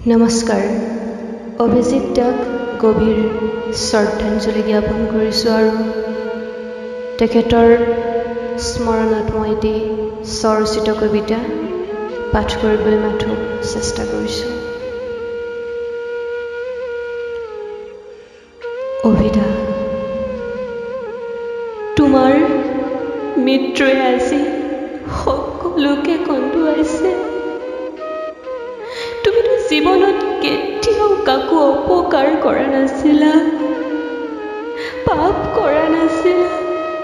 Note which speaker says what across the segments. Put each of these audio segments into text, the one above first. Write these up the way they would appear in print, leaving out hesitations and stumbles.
Speaker 1: নমস্কাৰ। অভিজিত দাক গভীৰ শ্ৰদ্ধাঞ্জলি জ্ঞাপন কৰিছোঁ আৰু তেখেতৰ স্মৰণত মই এটি স্বৰচিত কবিতা পাঠ কৰিবলৈ মাথো চেষ্টা কৰিছোঁ। অভিদা, তোমাৰ মৃত্যুৱে আজি সকলোকে কন্দুৱাইছে। তুমিতো জীৱনত কেতিয়াও কাকো অপকাৰ কৰা নাছিলা, পাপ কৰা নাছিলা,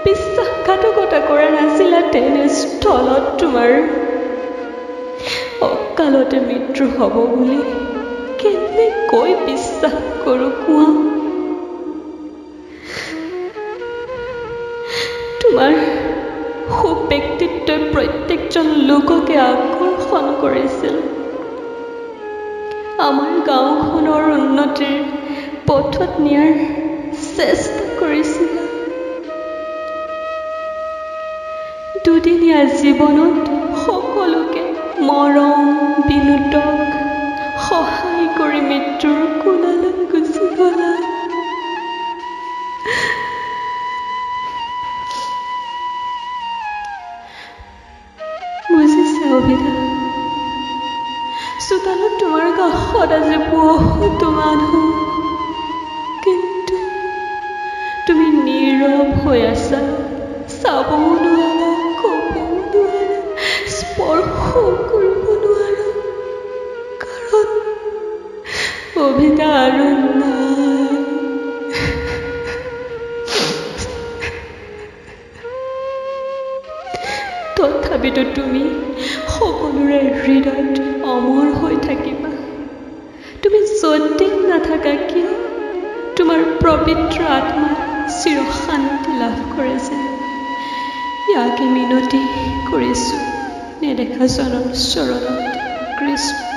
Speaker 1: বিশ্বাসঘাতকতা কৰা নাছিলা। তেনেস্থলত তোমাৰ অকালতে মৃত্যু হ'ব বুলি কেনেকৈ বিশ্বাস কৰোঁ কোৱা? তোমাৰ সুব্যক্তিত্বই প্ৰত্যেকজন লোককে আকৰ্ষণ কৰিছিল। আমাৰ গাঁওখনৰ উন্নতিৰ পথত নিয়াৰ চেষ্টা কৰিছিল। দুদিনীয়া জীৱনত সকলোকে মৰম বিনোদক সহায় কৰি মৃত্যুৰ কোলালৈ গুচি গলা। বুজিছে অভিদা, চোতালত তোমাৰ কাষত আজি বহুতো মানুহ, কিন্তু তুমি নীৰৱ হৈ আছা। চাবও নোৱাৰা, ক'বও নোৱাৰা, স্পৰ্শও কৰিব নোৱাৰা, কাৰণ অভিদা আৰু নাই। তথাপিতো তুমি সকলোৰে হৃদয়ত অমৰ হৈ থাকিবা। তুমি য'তেই নাথাকা কিয়, তোমাৰ পবিত্ৰ আত্মা চিৰশান্তি লাভ কৰে যেন ইয়াকে মিনতি কৰিছোঁ নেদেখাজনৰ চৰণত। কৃষ্ণ।